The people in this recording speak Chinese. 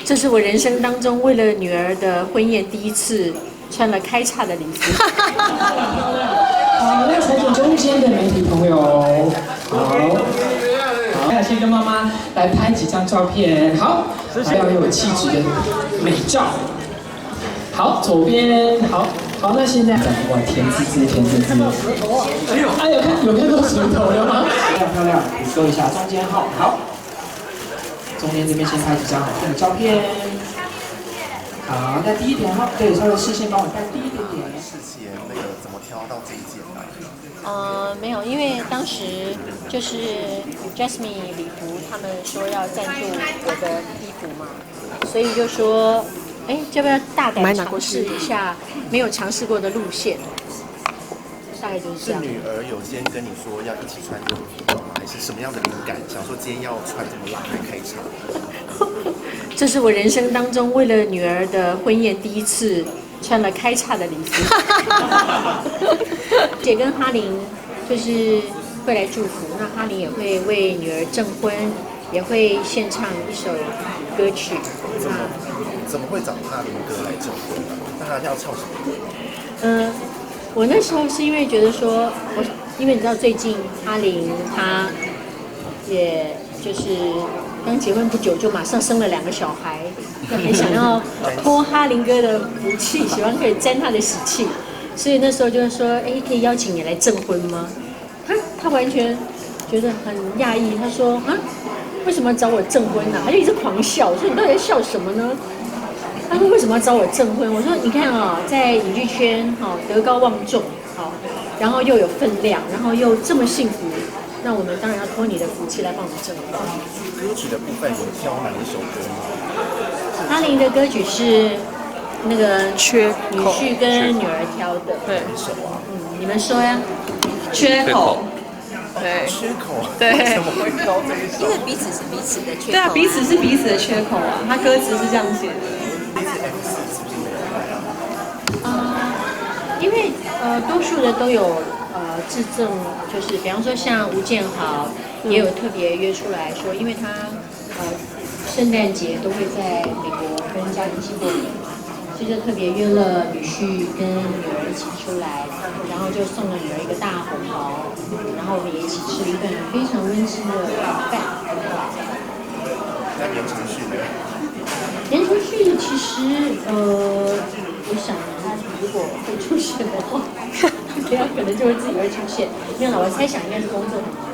这是我人生当中为了女儿的婚宴第一次穿了开叉的礼服。好，那采取中间的媒体朋友，好，先跟妈妈来拍几张照片，好，还要有气质的美照。好，左边，好，那现在哇，甜滋滋，甜滋滋。哎呦，有看到石头了吗？漂亮，你搜一下中间号，好。中间这边先拍几张好看的照片。好，那低一点哈，对，稍微视线帮我带低一点点。事前那个怎么挑到这一件的？没有，因为当时就是 Jasmine 礼服他们说要赞助我的衣服嘛，所以就说，要不要大胆尝试一下没有尝试过的路线？大概就是这样。是女儿有先跟你说要一起穿这种服装吗？还是什么样的灵感？想说今天要穿这么辣来开场？这是我人生当中为了女儿的婚宴第一次穿了开叉的礼服。姐跟哈林就是会来祝福，那哈林也会为女儿证婚，也会献唱一首歌曲。怎么会找哈林哥来证婚呢？那他要唱什么？我那时候是因为觉得说，因为你知道最近哈林他也就是刚结婚不久，就马上生了2个小孩，很想要托哈林哥的福气，希望可以沾他的喜气，所以那时候就说，可以邀请你来证婚吗？他完全觉得很讶异，他说为什么找我证婚啊？他就一直狂笑，我说你到底在笑什么呢？他说为什么要找我证婚？我说你看在影剧圈德高望重然后又有分量，然后又这么幸福，那我们当然要托你的福气来帮我们证婚。歌曲的部分有挑哪一首歌吗？哈林的歌曲是那个女婿跟女儿挑的。对，哪一首啊？你们说呀？缺口。对，缺口。对，怎么会挑这一首？因为彼此是彼此的缺口。对啊，彼此是彼此的缺口啊，他歌词是这样写的。这次 F4是不是没有来啊？因为多数的都有致赠，就是比方说像吴建豪也有特别约出来说，因为他圣诞节都会在美国跟家人一起过年嘛，所以就特别约了女婿跟女儿一起出来，然后就送了女儿一个大红包，然后我们也一起吃了一顿非常温馨的饭。那言承旭呢？言承旭其实我想他如果会出现的话，这样可能就会自己会出现。没有了，我猜想应该是工作很忙。